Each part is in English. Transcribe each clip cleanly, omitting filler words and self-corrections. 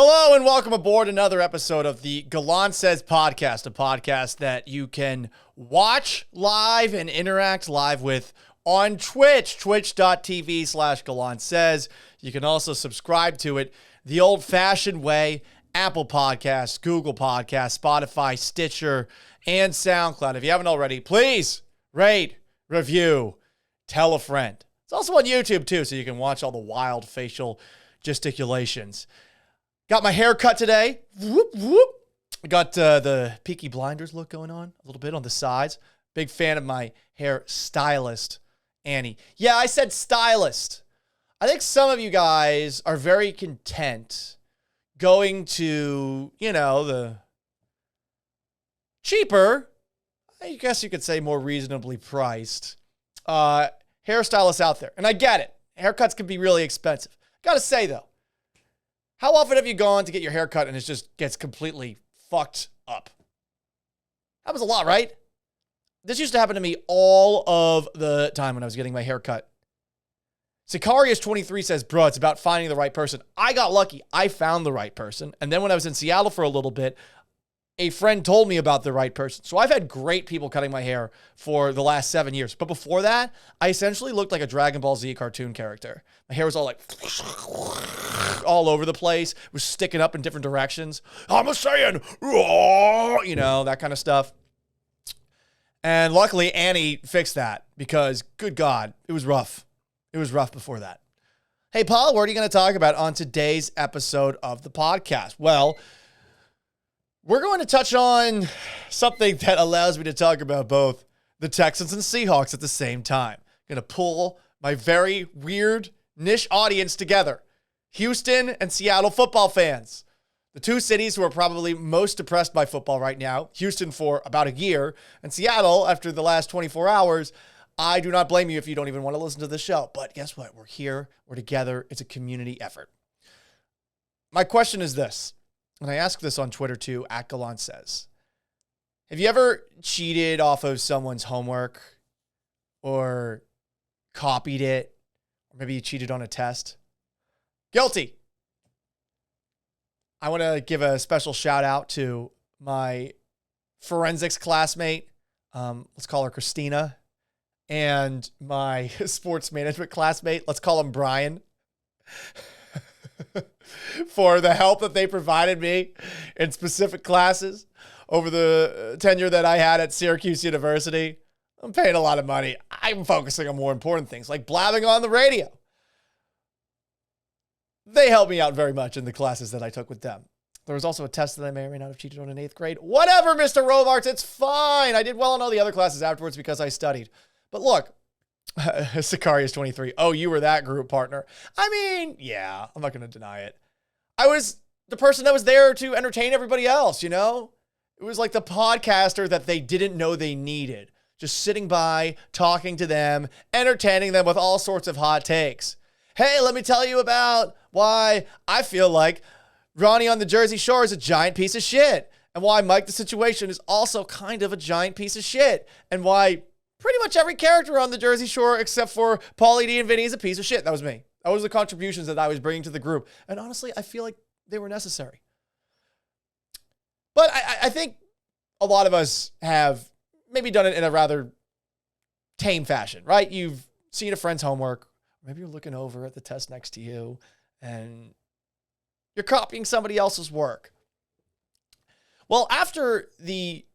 Hello and welcome aboard another episode of the Gallant Says podcast, a podcast that you can watch live and interact live with on Twitch, twitch.tv/Gallant Says. You can also subscribe to it the old-fashioned way, Apple Podcasts, Google Podcasts, Spotify, Stitcher, and SoundCloud. If you haven't already, please rate, review, tell a friend. It's also on YouTube too, so you can watch all the wild facial gesticulations. Got my hair cut today. Whoop, whoop. I got the Peaky Blinders look going on a little bit on the sides. Big fan of my hair stylist, Annie. Yeah, I said stylist. I think some of you guys are very content going to, the cheaper, I guess you could say more reasonably priced hairstylists out there. And I get it. Haircuts can be really expensive. Gotta say, though, how often have you gone to get your hair cut and it just gets completely fucked up? Happens a lot, right? This used to happen to me all of the time when I was getting my hair cut. Sicarius23 says, bro, it's about finding the right person. I got lucky. I found the right person. And then when I was in Seattle for a little bit, a friend told me about the right person. So I've had great people cutting my hair for the last 7 years. But before that, I essentially looked like a Dragon Ball Z cartoon character. My hair was all like all over the place. It was sticking up in different directions. I'm a Saiyan. That kind of stuff. And luckily, Annie fixed that because, good God, it was rough. It was rough before that. Hey, Paul, what are you going to talk about on today's episode of the podcast? Well, we're going to touch on something that allows me to talk about both the Texans and Seahawks at the same time. I'm going to pull my very weird niche audience together. Houston and Seattle football fans. The two cities who are probably most depressed by football right now. Houston for about a year, and Seattle after the last 24 hours. I do not blame you if you don't even want to listen to the show. But guess what? We're here. We're together. It's a community effort. My question is this. And I ask this on Twitter too, @GallantSays. Have you ever cheated off of someone's homework or copied it? Or maybe you cheated on a test? Guilty. I want to give a special shout out to my forensics classmate. Let's call her Christina. And my sports management classmate. Let's call him Brian. For the help that they provided me in specific classes over the tenure that I had at Syracuse University. I'm paying a lot of money. I'm focusing on more important things like blabbing on the radio. They helped me out very much in the classes that I took with them. There was also a test that I may or may not have cheated on in 8th grade. Whatever, Mr. Robarts, it's fine. I did well in all the other classes afterwards because I studied. But look, Sicarius23. Oh, you were that group partner. I mean, yeah, I'm not going to deny it. I was the person that was there to entertain everybody else, It was like the podcaster that they didn't know they needed. Just sitting by, talking to them, entertaining them with all sorts of hot takes. Hey, let me tell you about why I feel like Ronnie on the Jersey Shore is a giant piece of shit. And why Mike the Situation is also kind of a giant piece of shit. And why pretty much every character on the Jersey Shore except for Paulie D and Vinny is a piece of shit. That was me. That was the contributions that I was bringing to the group. And honestly, I feel like they were necessary. But I think a lot of us have maybe done it in a rather tame fashion, right? You've seen a friend's homework. Maybe you're looking over at the test next to you and you're copying somebody else's work. Well, after the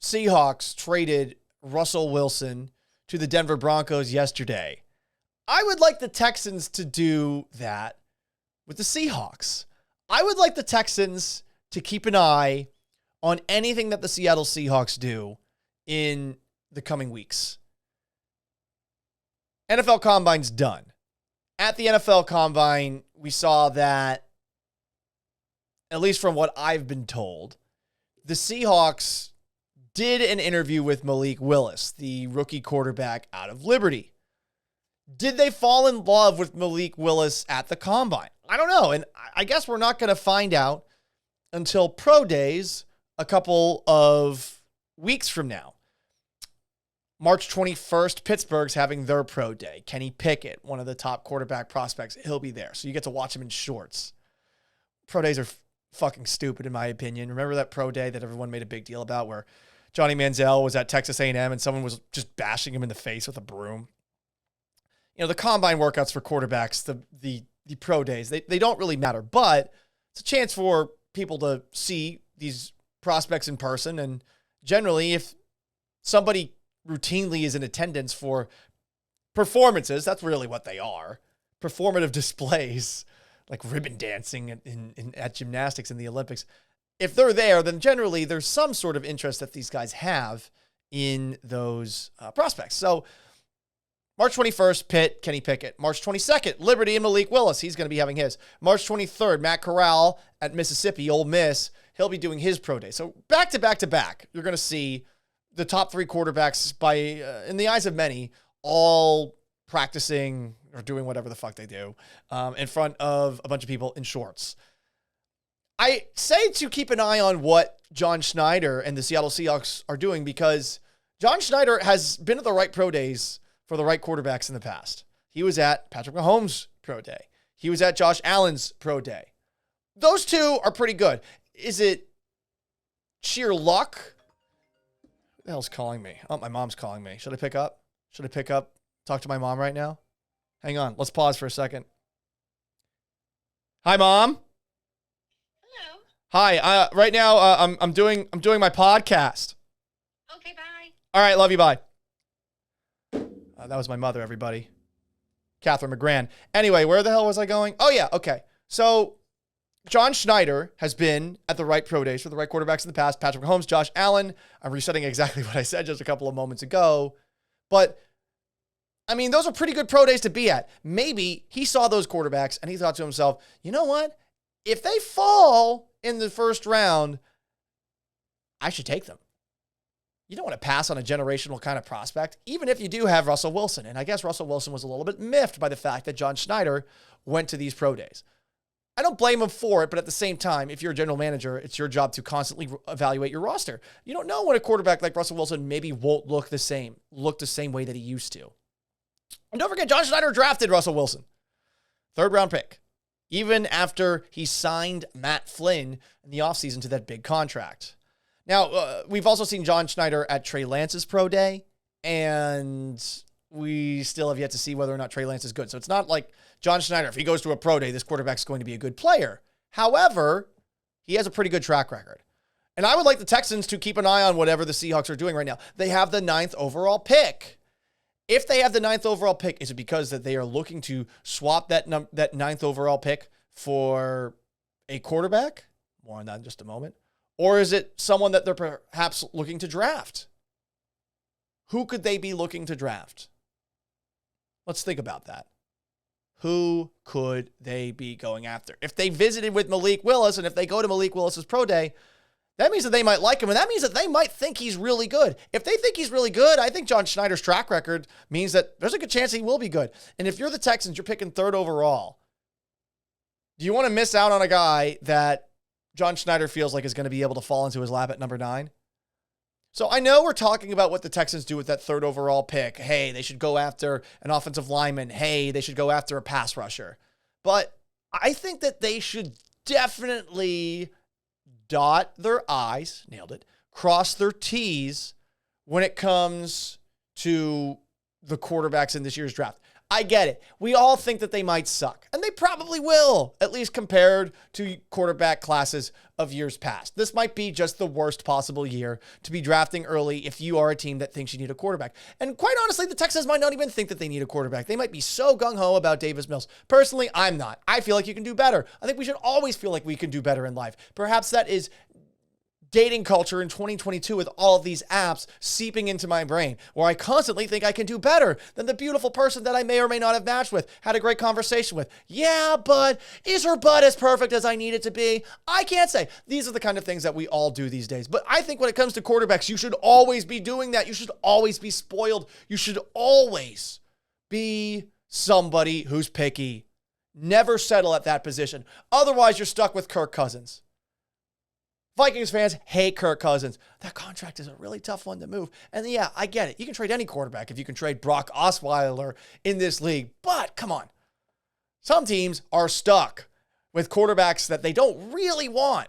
Seahawks traded Russell Wilson to the Denver Broncos yesterday, I would like the Texans to do that with the Seahawks. I would like the Texans to keep an eye on anything that the Seattle Seahawks do in the coming weeks. NFL Combine's done. At the NFL Combine, we saw that, at least from what I've been told, the Seahawks did an interview with Malik Willis, the rookie quarterback out of Liberty. Did they fall in love with Malik Willis at the Combine? I don't know. And I guess we're not going to find out until pro days a couple of weeks from now. March 21st, Pittsburgh's having their pro day. Kenny Pickett, one of the top quarterback prospects, he'll be there. So you get to watch him in shorts. pro days are fucking stupid, in my opinion. Remember that pro day that everyone made a big deal about where Johnny Manziel was at Texas A&M and someone was just bashing him in the face with a broom? The combine workouts for quarterbacks, the pro days, they don't really matter, but it's a chance for people to see these prospects in person. And generally, if somebody routinely is in attendance for performances, that's really what they are. Performative displays, like ribbon dancing at gymnastics in the Olympics. If they're there, then generally there's some sort of interest that these guys have in those prospects. So March 21st, Pitt, Kenny Pickett. March 22nd, Liberty and Malik Willis. He's going to be having his. March 23rd, Matt Corral at Mississippi, Ole Miss. He'll be doing his pro day. So back to back to back, you're going to see the top three quarterbacks in the eyes of many, all practicing or doing whatever the fuck they do in front of a bunch of people in shorts. I say to keep an eye on what John Schneider and the Seattle Seahawks are doing, because John Schneider has been at the right pro days for the right quarterbacks in the past. He was at Patrick Mahomes' pro day. He was at Josh Allen's pro day. Those two are pretty good. Is it sheer luck? Who the hell's calling me? Oh, my mom's calling me. Should I pick up? Talk to my mom right now? Hang on. Let's pause for a second. Hi, Mom. Hello. Hi. Right now, I'm doing my podcast. Okay, bye. All right. Love you. Bye. That was my mother, everybody. Catherine McGran. Anyway, where the hell was I going? Oh, yeah. Okay. So John Schneider has been at the right pro days for the right quarterbacks in the past. Patrick Mahomes, Josh Allen. I'm resetting exactly what I said just a couple of moments ago. But, I mean, those are pretty good pro days to be at. Maybe he saw those quarterbacks and he thought to himself, you know what? If they fall in the first round, I should take them. You don't want to pass on a generational kind of prospect, even if you do have Russell Wilson. And I guess Russell Wilson was a little bit miffed by the fact that John Schneider went to these pro days. I don't blame him for it, but at the same time, if you're a general manager, it's your job to constantly evaluate your roster. You don't know when a quarterback like Russell Wilson maybe won't look the same way that he used to. And don't forget, John Schneider drafted Russell Wilson. 3rd round pick. Even after he signed Matt Flynn in the offseason to that big contract. Now, we've also seen John Schneider at Trey Lance's pro day, and we still have yet to see whether or not Trey Lance is good. So it's not like John Schneider, if he goes to a pro day, this quarterback's going to be a good player. However, he has a pretty good track record. And I would like the Texans to keep an eye on whatever the Seahawks are doing right now. They have the 9th overall pick. If they have the 9th overall pick, is it because that they are looking to swap that 9th overall pick for a quarterback? More on that in just a moment. Or is it someone that they're perhaps looking to draft? Who could they be looking to draft? Let's think about that. Who could they be going after? If they visited with Malik Willis, and if they go to Malik Willis's pro day, that means that they might like him, and that means that they might think he's really good. If they think he's really good, I think John Schneider's track record means that there's a good chance he will be good. And if you're the Texans, you're picking 3rd overall. Do you want to miss out on a guy that John Schneider feels like is going to be able to fall into his lap at number 9? So I know we're talking about what the Texans do with that 3rd overall pick. Hey, they should go after an offensive lineman. Hey, they should go after a pass rusher. But I think that they should definitely dot their I's, nailed it, cross their T's when it comes to the quarterbacks in this year's draft. I get it. We all think that they might suck, and they probably will, at least compared to quarterback classes of years past. This might be just the worst possible year to be drafting early if you are a team that thinks you need a quarterback. And quite honestly, the Texans might not even think that they need a quarterback. They might be so gung-ho about Davis Mills. Personally, I'm not. I feel like you can do better. I think we should always feel like we can do better in life. Perhaps that is dating culture in 2022 with all of these apps seeping into my brain, where I constantly think I can do better than the beautiful person that I may or may not have matched with, had a great conversation with. Yeah, but is her butt as perfect as I need it to be? I can't say. These are the kind of things that we all do these days. But I think when it comes to quarterbacks, you should always be doing that. You should always be spoiled. You should always be somebody who's picky. Never settle at that position. Otherwise, you're stuck with Kirk Cousins. Vikings fans hate Kirk Cousins. That contract is a really tough one to move. And yeah, I get it. You can trade any quarterback if you can trade Brock Osweiler in this league. But come on. Some teams are stuck. with quarterbacks that they don't really want.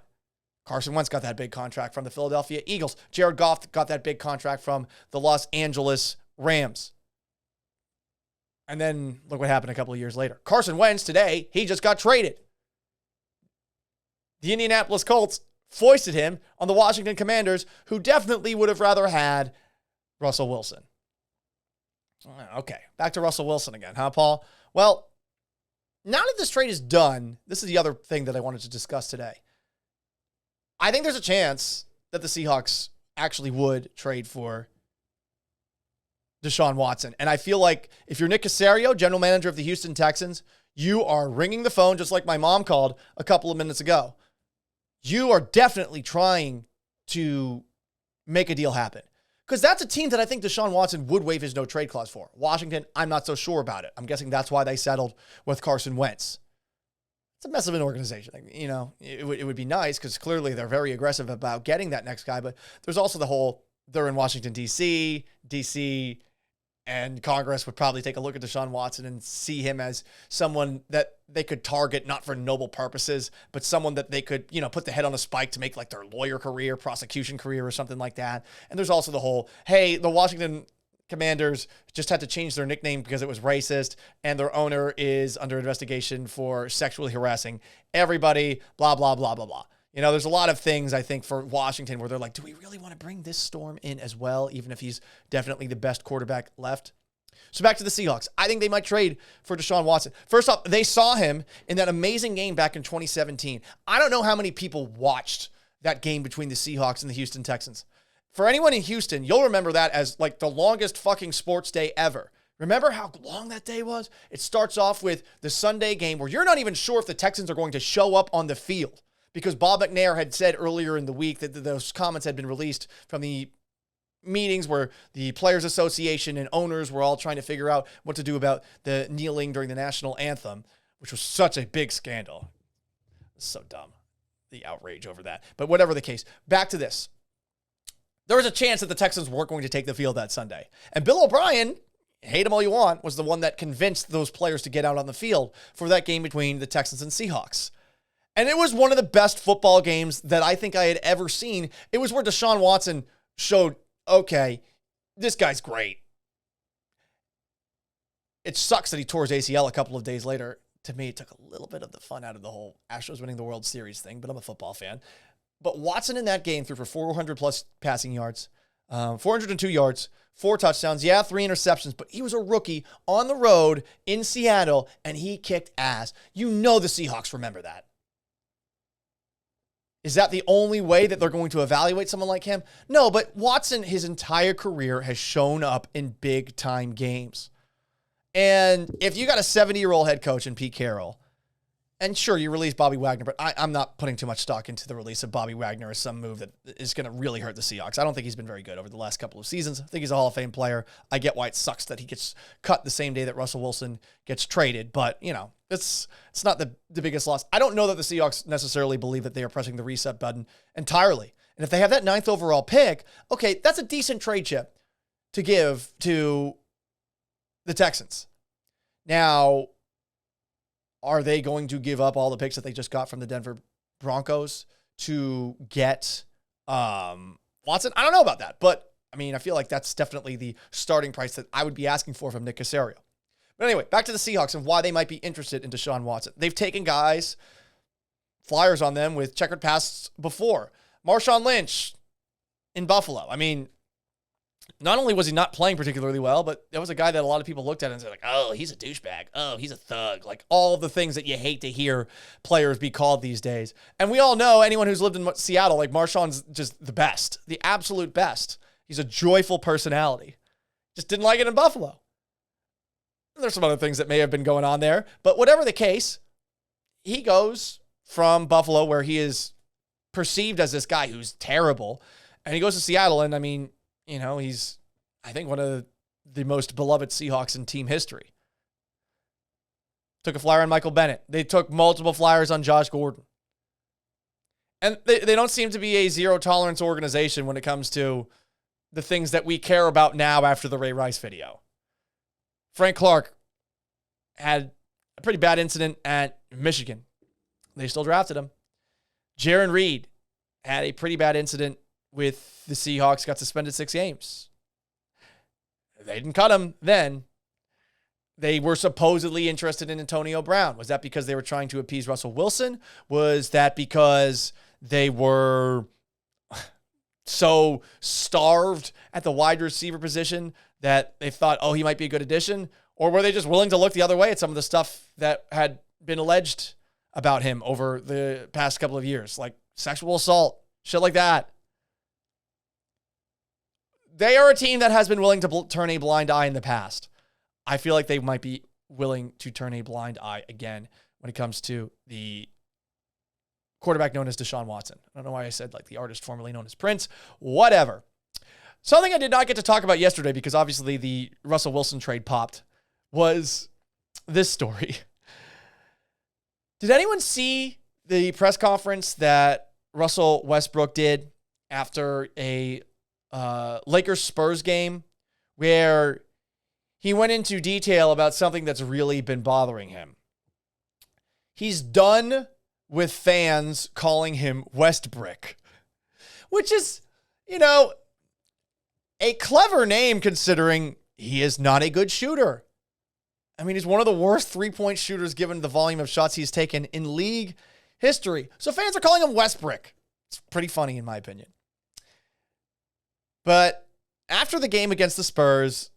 Carson Wentz got that big contract from the Philadelphia Eagles. Jared Goff got that big contract from the Los Angeles Rams. And then look what happened a couple of years later. Carson Wentz today, he just got traded. The Indianapolis Colts foisted him on the Washington Commanders, who definitely would have rather had Russell Wilson. Okay, back to Russell Wilson again, huh, Paul? Well, now that this trade is done, this is the other thing that I wanted to discuss today. I think there's a chance that the Seahawks actually would trade for Deshaun Watson. And I feel like if you're Nick Caserio, general manager of the Houston Texans, you are ringing the phone just like my mom called a couple of minutes ago. You are definitely trying to make a deal happen. Because that's a team that I think Deshaun Watson would waive his no-trade clause for. Washington, I'm not so sure about it. I'm guessing that's why they settled with Carson Wentz. It's a mess of an organization. You know, it would be nice because clearly they're very aggressive about getting that next guy. But there's also the whole, they're in Washington, D.C., and Congress would probably take a look at Deshaun Watson and see him as someone that they could target, not for noble purposes, but someone that they could, you know, put the head on a spike to make like their lawyer career, prosecution career, or something like that. And there's also the whole, hey, the Washington Commanders just had to change their nickname because it was racist, and their owner is under investigation for sexually harassing everybody, blah, blah, blah, blah, blah. You know, there's a lot of things, I think, for Washington where they're like, do we really want to bring this storm in as well, even if he's definitely the best quarterback left? So back to the Seahawks. I think they might trade for Deshaun Watson. First off, they saw him in that amazing game back in 2017. I don't know how many people watched that game between the Seahawks and the Houston Texans. For anyone in Houston, you'll remember that as like the longest fucking sports day ever. Remember how long that day was? It starts off with the Sunday game where you're not even sure if the Texans are going to show up on the field. Because Bob McNair had said earlier in the week that those comments had been released from the meetings where the Players Association and owners were all trying to figure out what to do about the kneeling during the national anthem, which was such a big scandal. It was so dumb, the outrage over that. But whatever the case, back to this. There was a chance that the Texans weren't going to take the field that Sunday. And Bill O'Brien, hate him all you want, was the one that convinced those players to get out on the field for that game between the Texans and Seahawks. And it was one of the best football games that I think I had ever seen. It was where Deshaun Watson showed, okay, this guy's great. It sucks that he tore his ACL a couple of days later. To me, it took a little bit of the fun out of the whole Astros winning the World Series thing, but I'm a football fan. But Watson in that game threw for 400-plus passing yards, 402 yards, 4 touchdowns, 3 interceptions, but he was a rookie on the road in Seattle, and he kicked ass. You know the Seahawks remember that. Is that the only way that they're going to evaluate someone like him? No, but Watson, his entire career, has shown up in big-time games. And if you got a 70-year-old head coach in Pete Carroll, and sure, you release Bobby Wagner, but I'm not putting too much stock into the release of Bobby Wagner as some move that is going to really hurt the Seahawks. I don't think he's been very good over the last couple of seasons. I think he's a Hall of Fame player. I get why it sucks that he gets cut the same day that Russell Wilson gets traded, but, you know, it's not the biggest loss. I don't know that the Seahawks necessarily believe that they are pressing the reset button entirely. And if they have that 9th overall pick, okay, that's a decent trade chip to give to the Texans. Now, are they going to give up all the picks that they just got from the Denver Broncos to get Watson? I don't know about that, but I mean, I feel like that's definitely the starting price that I would be asking for from Nick Caserio. But anyway, back to the Seahawks and why they might be interested in Deshaun Watson. They've taken guys, flyers on them with checkered pasts before. Marshawn Lynch in Buffalo. I mean, not only was he not playing particularly well, but there was a guy that a lot of people looked at and said, like, oh, he's a douchebag. Oh, he's a thug. Like all the things that you hate to hear players be called these days. And we all know, anyone who's lived in Seattle, like Marshawn's just the best, the absolute best. He's a joyful personality. Just didn't like it in Buffalo. There's some other things that may have been going on there. But whatever the case, he goes from Buffalo, where he is perceived as this guy who's terrible, and he goes to Seattle, and I mean, you know, he's, I think, one of the most beloved Seahawks in team history. Took a flyer on Michael Bennett. They took multiple flyers on Josh Gordon. And they don't seem to be a zero-tolerance organization when it comes to the things that we care about now after the Ray Rice video. Frank Clark had a pretty bad incident at Michigan. they still drafted him. Jaron Reed had a pretty bad incident with the Seahawks, got suspended 6 games. They didn't cut him then. They were supposedly interested in Antonio Brown. Was that because they were trying to appease Russell Wilson? Was that because they were so starved at the wide receiver position that they thought, oh, he might be a good addition? Or were they just willing to look the other way at some of the stuff that had been alleged about him over the past couple of years, like sexual assault, shit like that? They are a team that has been willing to turn a blind eye in the past. I feel like they might be willing to turn a blind eye again when it comes to the quarterback known as Deshaun Watson. I don't know why I said like the artist formerly known as Prince. Whatever. Something I did not get to talk about yesterday because obviously the Russell Wilson trade popped was this story. Did anyone see the press conference that Russell Westbrook did after a Lakers-Spurs game where he went into detail about something that's really been bothering him? He's done with fans calling him Westbrick, which is, a clever name considering he is not a good shooter. I mean, he's one of the worst three-point shooters given the volume of shots he's taken in league history. So fans are calling him Westbrick. It's pretty funny in my opinion. But after the game against the Spurs,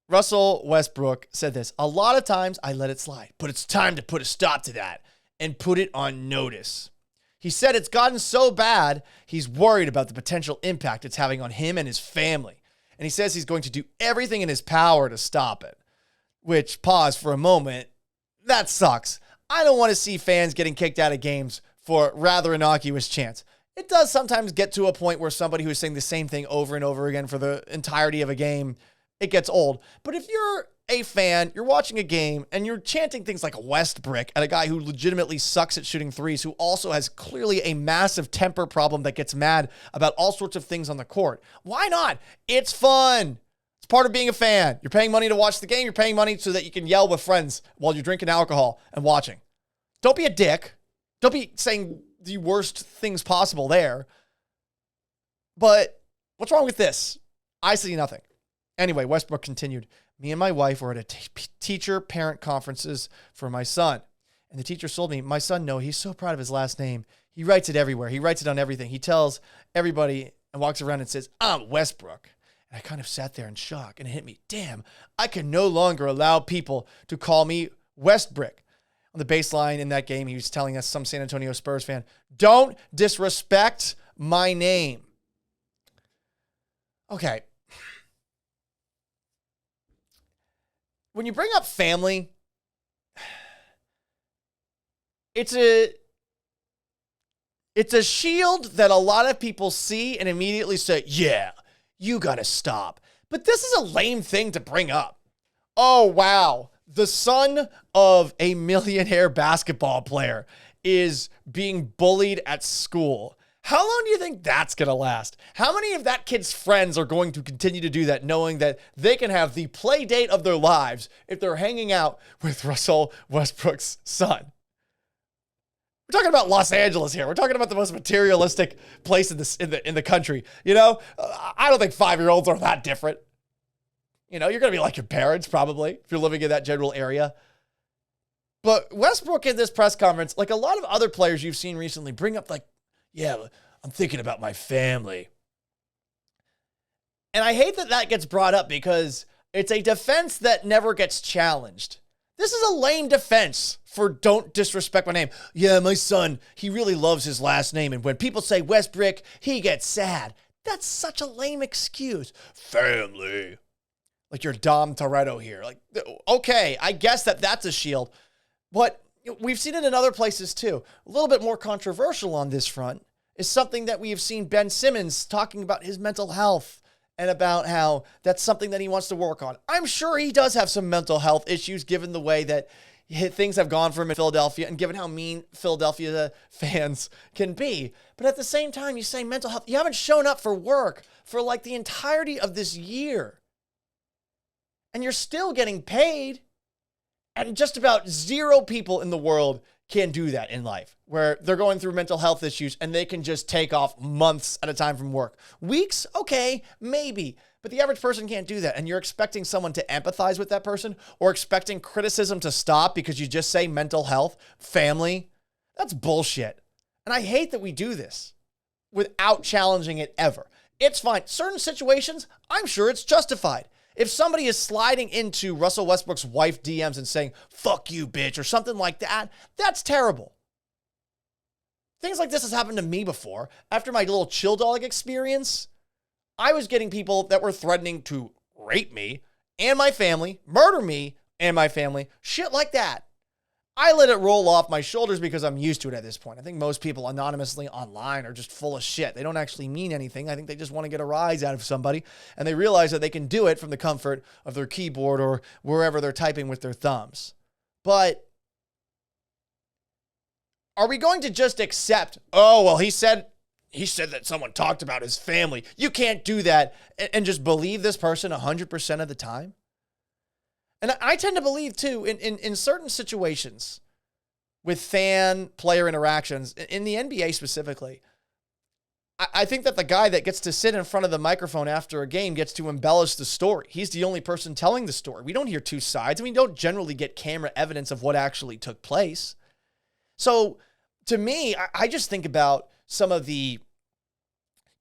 Russell Westbrook said this: a lot of times I let it slide, but it's time to put a stop to that and put it on notice. He said it's gotten so bad, he's worried about the potential impact it's having on him and his family. And he says he's going to do everything in his power to stop it. Which, pause for a moment, that sucks. I don't want to see fans getting kicked out of games for rather innocuous chants. It does sometimes get to a point where somebody who's saying the same thing over and over again for the entirety of a game, it gets old. But if you're a fan, you're watching a game, and you're chanting things like Westbrick at a guy who legitimately sucks at shooting threes, who also has clearly a massive temper problem that gets mad about all sorts of things on the court, why not? It's fun. It's part of being a fan. You're paying money to watch the game. You're paying money so that you can yell with friends while you're drinking alcohol and watching. Don't be a dick. Don't be saying the worst things possible there. But what's wrong with this? I see nothing. Anyway, Westbrook continued, me and my wife were at a teacher-parent conferences for my son. And the teacher told me, my son, no, he's so proud of his last name. He writes it everywhere. He writes it on everything. He tells everybody and walks around and says, I'm Westbrook. And I kind of sat there in shock, and it hit me. Damn, I can no longer allow people to call me Westbrick. On the baseline in that game, he was telling us, some San Antonio Spurs fan, don't disrespect my name. Okay. When you bring up family, it's a shield that a lot of people see and immediately say, yeah, you gotta stop. But this is a lame thing to bring up. Oh, wow. The son of a millionaire basketball player is being bullied at school. How long do you think that's going to last? How many of that kid's friends are going to continue to do that, knowing that they can have the play date of their lives if they're hanging out with Russell Westbrook's son? We're talking about Los Angeles here. We're talking about the most materialistic place in the country. I don't think 5-year-olds are that different. You're going to be like your parents probably if you're living in that general area. But Westbrook in this press conference, like a lot of other players you've seen recently, bring up like, yeah, I'm thinking about my family. And I hate that that gets brought up because it's a defense that never gets challenged. This is a lame defense for don't disrespect my name. Yeah, my son, he really loves his last name. And when people say Westbrick, he gets sad. That's such a lame excuse. Family. Like you're Dom Toretto here. Like, okay, I guess that's a shield. But we've seen it in other places too. A little bit more controversial on this front is something that we have seen Ben Simmons talking about his mental health and about how that's something that he wants to work on. I'm sure he does have some mental health issues given the way that things have gone for him in Philadelphia and given how mean Philadelphia fans can be. But at the same time, you say mental health. You haven't shown up for work for like the entirety of this year. And you're still getting paid. And just about zero people in the world can do that in life, where they're going through mental health issues and they can just take off months at a time from work. Weeks, okay, maybe. But the average person can't do that. And you're expecting someone to empathize with that person or expecting criticism to stop because you just say mental health, family. That's bullshit. And I hate that we do this without challenging it ever. It's fine. Certain situations, I'm sure it's justified. If somebody is sliding into Russell Westbrook's wife DMs and saying, fuck you, bitch, or something like that, that's terrible. Things like this has happened to me before. After my little chill dog experience, I was getting people that were threatening to rape me and my family, murder me and my family, shit like that. I let it roll off my shoulders because I'm used to it at this point. I think most people anonymously online are just full of shit. They don't actually mean anything. I think they just want to get a rise out of somebody, and they realize that they can do it from the comfort of their keyboard or wherever they're typing with their thumbs. But are we going to just accept, oh, well, he said that someone talked about his family. You can't do that and just believe this person 100% of the time? And I tend to believe, too, in certain situations with fan-player interactions, in the NBA specifically, I think that the guy that gets to sit in front of the microphone after a game gets to embellish the story. He's the only person telling the story. We don't hear two sides, and we don't generally get camera evidence of what actually took place. So, to me, I just think about some of the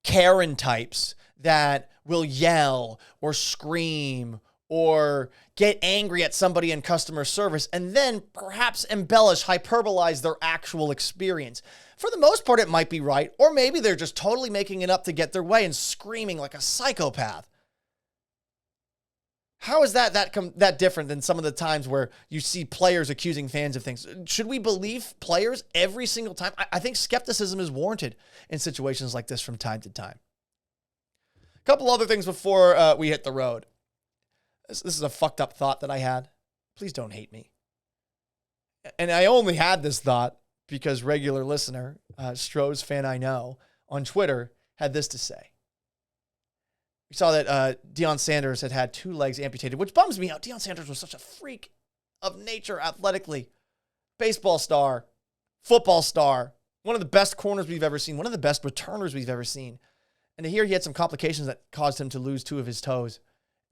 Karen types that will yell or scream or get angry at somebody in customer service and then perhaps embellish, hyperbolize their actual experience. For the most part, it might be right, or maybe they're just totally making it up to get their way and screaming like a psychopath. How is that different than some of the times where you see players accusing fans of things? Should we believe players every single time? I think skepticism is warranted in situations like this from time to time. A couple other things before we hit the road. This is a fucked up thought that I had. Please don't hate me. And I only had this thought because regular listener, Stroh's fan I know, on Twitter had this to say. We saw that Deion Sanders had 2 legs amputated, which bums me out. Deion Sanders was such a freak of nature athletically. Baseball star, football star, one of the best corners we've ever seen, one of the best returners we've ever seen. And to hear he had some complications that caused him to lose 2 of his toes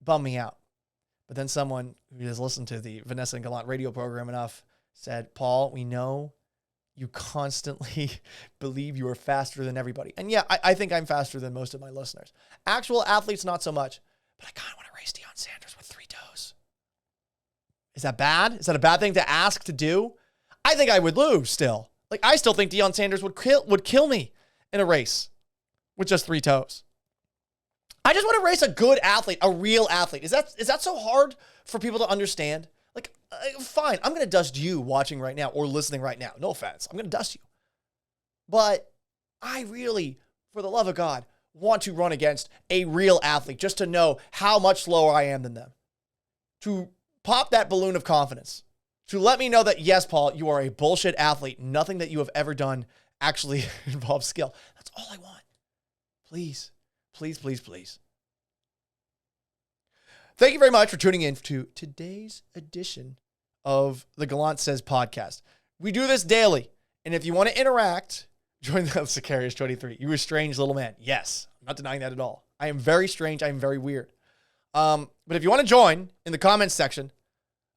bummed me out. But then someone who has listened to the Vanessa and Gallant radio program enough said, Paul, we know you constantly believe you are faster than everybody. And yeah, I think I'm faster than most of my listeners. Actual athletes, not so much. But I kind of want to race Deion Sanders with 3 toes. Is that bad? Is that a bad thing to ask to do? I think I would lose still. Like, I still think Deion Sanders would kill me in a race with just 3 toes. I just want to race a good athlete, a real athlete. Is that so hard for people to understand? Like, fine, I'm going to dust you watching right now or listening right now. No offense. I'm going to dust you. But I really, for the love of God, want to run against a real athlete just to know how much slower I am than them. To pop that balloon of confidence. To let me know that, yes, Paul, you are a bullshit athlete. Nothing that you have ever done actually involves skill. That's all I want. Please. Please, please, please. Thank you very much for tuning in to today's edition of the Gallant Says podcast. We do this daily. And if you want to interact, join the Sicarius 23. You a strange little man. Yes, I'm not denying that at all. I am very strange. I am very weird. But if you want to join in the comments section,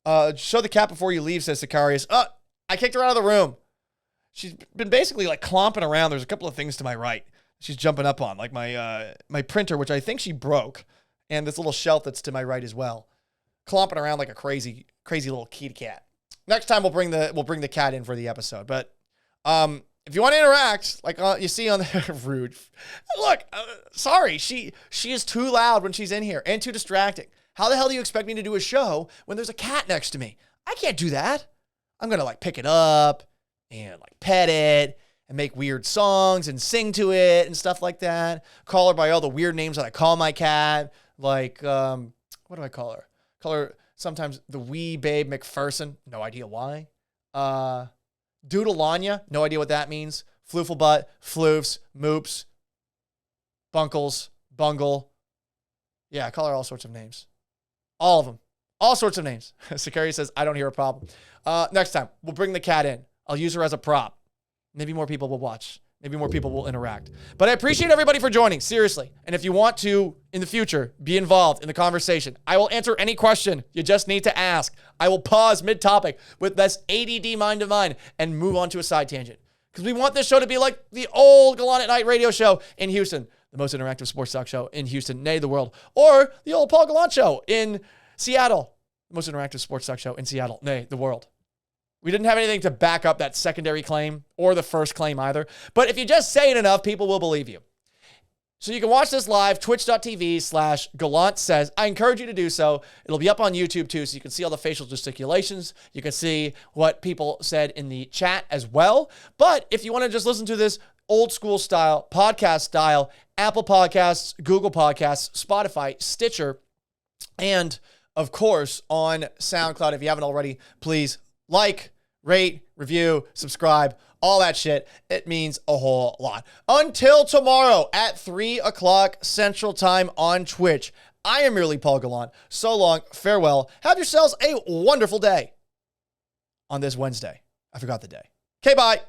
show the cat before you leave, says Sicarius. I kicked her out of the room. She's been basically like clomping around. There's a couple of things to my right she's jumping up on, like my printer, which I think she broke, and this little shelf that's to my right as well, clomping around like a crazy little kitty cat. Next time we'll bring the cat in for the episode. But if you want to interact, like you see on the rude, look, sorry, she is too loud when she's in here and too distracting. How the hell do you expect me to do a show when there's a cat next to me? I can't do that. I'm gonna like pick it up and like pet it and make weird songs and sing to it and stuff like that. Call her by all the weird names that I call my cat. Like, what do I call her? Call her sometimes the wee babe McPherson. No idea why. Doodle-Lanya. No idea what that means. Flooflebutt, Floofs, Moops, Bunkles, Bungle. Yeah, I call her all sorts of names. All of them. All sorts of names. Sakari says, I don't hear a problem. Next time, we'll bring the cat in. I'll use her as a prop. Maybe more people will watch. Maybe more people will interact. But I appreciate everybody for joining, seriously. And if you want to, in the future, be involved in the conversation, I will answer any question you just need to ask. I will pause mid-topic with this ADD mind of mine and move on to a side tangent. Because we want this show to be like the old Gallant at Night radio show in Houston, the most interactive sports talk show in Houston, nay, the world. Or the old Paul Gallant show in Seattle, the most interactive sports talk show in Seattle, nay, the world. We didn't have anything to back up that secondary claim or the first claim either. But if you just say it enough, people will believe you. So you can watch this live, twitch.tv/Gallant Says. I encourage you to do so. It'll be up on YouTube too, so you can see all the facial gesticulations. You can see what people said in the chat as well. But if you want to just listen to this old school style, podcast style, Apple Podcasts, Google Podcasts, Spotify, Stitcher, and of course on SoundCloud, if you haven't already, please like, rate, review, subscribe, all that shit. It means a whole lot. Until tomorrow at 3 o'clock Central Time on Twitch, I am merely Paul Gallant. So long, farewell. Have yourselves a wonderful day on this Wednesday. I forgot the day. Okay, bye.